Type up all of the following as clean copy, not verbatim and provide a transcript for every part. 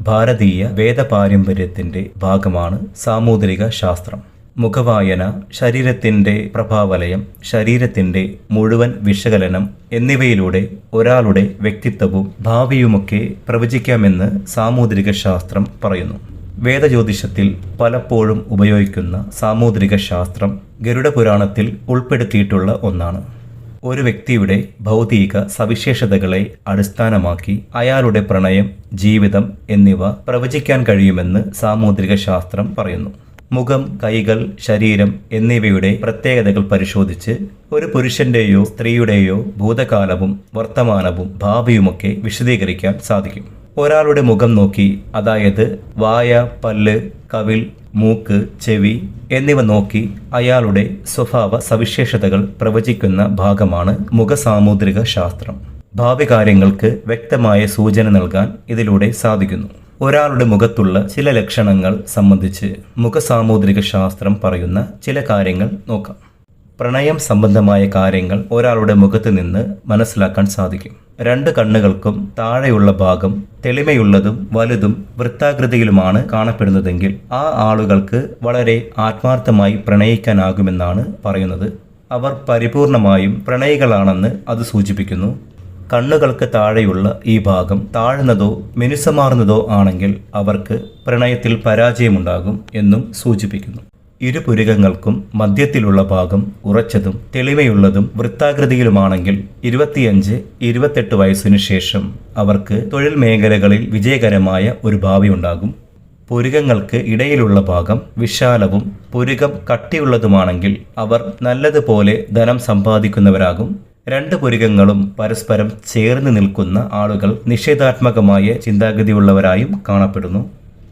ഭാരതീയ വേദപാരമ്പര്യത്തിന്റെ ഭാഗമാണ് സാമൂദ്രിക ശാസ്ത്രം. മുഖവായന, ശരീരത്തിന്റെ പ്രഭാവലയം, ശരീരത്തിന്റെ മുഴുവൻ വിശകലനം എന്നിവയിലൂടെ ഒരാളുടെ വ്യക്തിത്വവും ഭാവിയുമൊക്കെ പ്രവചിക്കാമെന്ന് സാമൂദ്രിക ശാസ്ത്രം പറയുന്നു. വേദജ്യോതിഷത്തിൽ പലപ്പോഴും ഉപയോഗിക്കുന്ന സാമൂദ്രിക ശാസ്ത്രം ഗരുഡപുരാണത്തിൽ ഉൾപ്പെടുത്തിയിട്ടുള്ള ഒന്നാണ്. ഒരു വ്യക്തിയുടെ ഭൗതിക സവിശേഷതകളെ അടിസ്ഥാനമാക്കി അയാളുടെ പ്രണയം, ജീവിതം എന്നിവ പ്രവചിക്കാൻ കഴിയുമെന്ന് സാമൂദ്രിക ശാസ്ത്രം പറയുന്നു. മുഖം, കൈകൾ, ശരീരം എന്നിവയുടെ പ്രത്യേകതകൾ പരിശോധിച്ച് ഒരു പുരുഷന്റെയോ സ്ത്രീയുടെയോ ഭൂതകാലവും വർത്തമാനവും ഭാവിയുമൊക്കെ വിശദീകരിക്കാൻ സാധിക്കും. ഒരാളുടെ മുഖം നോക്കി, അതായത് വായ, പല്ല്, കവിൾ, മൂക്ക്, ചെവി എന്നിവ നോക്കി അയാളുടെ സ്വഭാവ സവിശേഷതകൾ പ്രവചിക്കുന്ന ഭാഗമാണ് മുഖസാമൂദ്രിക ശാസ്ത്രം. ഭാവി കാര്യങ്ങൾക്ക് വ്യക്തമായ സൂചന നൽകാൻ ഇതിലൂടെ സാധിക്കുന്നു. ഒരാളുടെ മുഖത്തുള്ള ചില ലക്ഷണങ്ങൾ സംബന്ധിച്ച് മുഖസാമൂദ്രിക ശാസ്ത്രം പറയുന്ന ചില കാര്യങ്ങൾ നോക്കാം. പ്രണയം സംബന്ധമായ കാര്യങ്ങൾ ഒരാളുടെ മുഖത്ത് നിന്ന് മനസ്സിലാക്കാൻ സാധിക്കും. രണ്ട് കണ്ണുകൾക്കും താഴെയുള്ള ഭാഗം തെളിമയുള്ളതും വലുതും വൃത്താകൃതിയിലുമാണ് കാണപ്പെടുന്നതെങ്കിൽ ആ ആളുകൾക്ക് വളരെ ആത്മാർത്ഥമായി പ്രണയിക്കാനാകുമെന്നാണ് പറയുന്നത്. അവർ പരിപൂർണമായും പ്രണയികളാണെന്ന് അത് സൂചിപ്പിക്കുന്നു. കണ്ണുകൾക്ക് താഴെയുള്ള ഈ ഭാഗം താഴ്ന്നതോ മിനുസമാർന്നതോ ആണെങ്കിൽ അവർക്ക് പ്രണയത്തിൽ പരാജയമുണ്ടാകും എന്നും സൂചിപ്പിക്കുന്നു. ഇരുപുരികങ്ങൾക്കും മധ്യത്തിലുള്ള ഭാഗം ഉറച്ചതും തെളിമയുള്ളതും വൃത്താകൃതിയിലുമാണെങ്കിൽ 25-28 വയസ്സിനു ശേഷം അവർക്ക് തൊഴിൽ മേഖലകളിൽ വിജയകരമായ ഒരു ഭാവി ഉണ്ടാകും. പുരികങ്ങൾക്ക് ഇടയിലുള്ള ഭാഗം വിശാലവും പുരികം കട്ടിയുള്ളതുമാണെങ്കിൽ അവർ നല്ലതുപോലെ ധനം സമ്പാദിക്കുന്നവരാകും. രണ്ട് പുരികങ്ങളും പരസ്പരം ചേർന്ന് നിൽക്കുന്ന ആളുകൾ നിഷേധാത്മകമായ ചിന്താഗതിയുള്ളവരായും കാണപ്പെടുന്നു.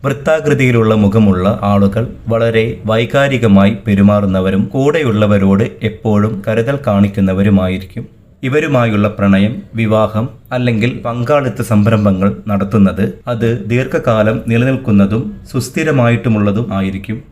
വൃത്താകൃതിയിലുള്ള മുഖമുള്ള ആളുകൾ വളരെ വൈകാരികമായി പെരുമാറുന്നവരും കൂടെയുള്ളവരോട് എപ്പോഴും കരുതൽ കാണിക്കുന്നവരുമായിരിക്കും. ഇവരുമായുള്ള പ്രണയം, വിവാഹം അല്ലെങ്കിൽ പങ്കാളിത്ത സംരംഭങ്ങൾ നടത്തുന്നത് അത് ദീർഘകാലം നിലനിൽക്കുന്നതും സുസ്ഥിരമായിട്ടുമുള്ളതും ആയിരിക്കും.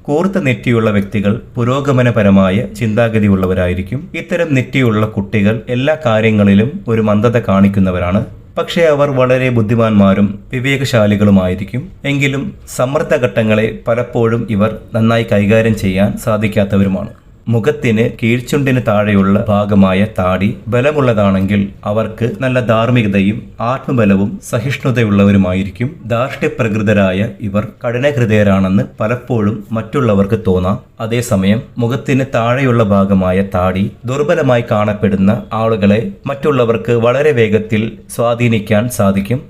കൂർത്ത നെറ്റിയുള്ള വ്യക്തികൾ പുരോഗമനപരമായ ചിന്താഗതിയുള്ളവരായിരിക്കും. ഇത്തരം നെറ്റിയുള്ള കുട്ടികൾ എല്ലാ കാര്യങ്ങളിലും ഒരു മന്ദത കാണിക്കുന്നവരാണ്. പക്ഷേ അവർ വളരെ ബുദ്ധിമാന്മാരും വിവേകശാലികളുമായിരിക്കും. എങ്കിലും സമ്മർദ്ദഘട്ടങ്ങളെ പലപ്പോഴും ഇവർ നന്നായി കൈകാര്യം ചെയ്യാൻ സാധിക്കാത്തവരുമാണ്. മുഖത്തിന് കീഴ്ചുണ്ടിന് താഴെയുള്ള ഭാഗമായ താടി ബലമുള്ളതാണെങ്കിൽ അവർക്ക് നല്ല ധാർമ്മികതയും ആത്മബലവും സഹിഷ്ണുതയുള്ളവരുമായിരിക്കും. ധാർഷ്ട്യപ്രകൃതരായ ഇവർ കഠിനഹൃദയരാണെന്ന് പലപ്പോഴും മറ്റുള്ളവർക്ക് തോന്നാം. അതേസമയം മുഖത്തിന് താഴെയുള്ള ഭാഗമായ താടി ദുർബലമായി കാണപ്പെടുന്ന ആളുകളെ മറ്റുള്ളവർക്ക് വളരെ വേഗത്തിൽ സ്വാധീനിക്കാൻ സാധിക്കും.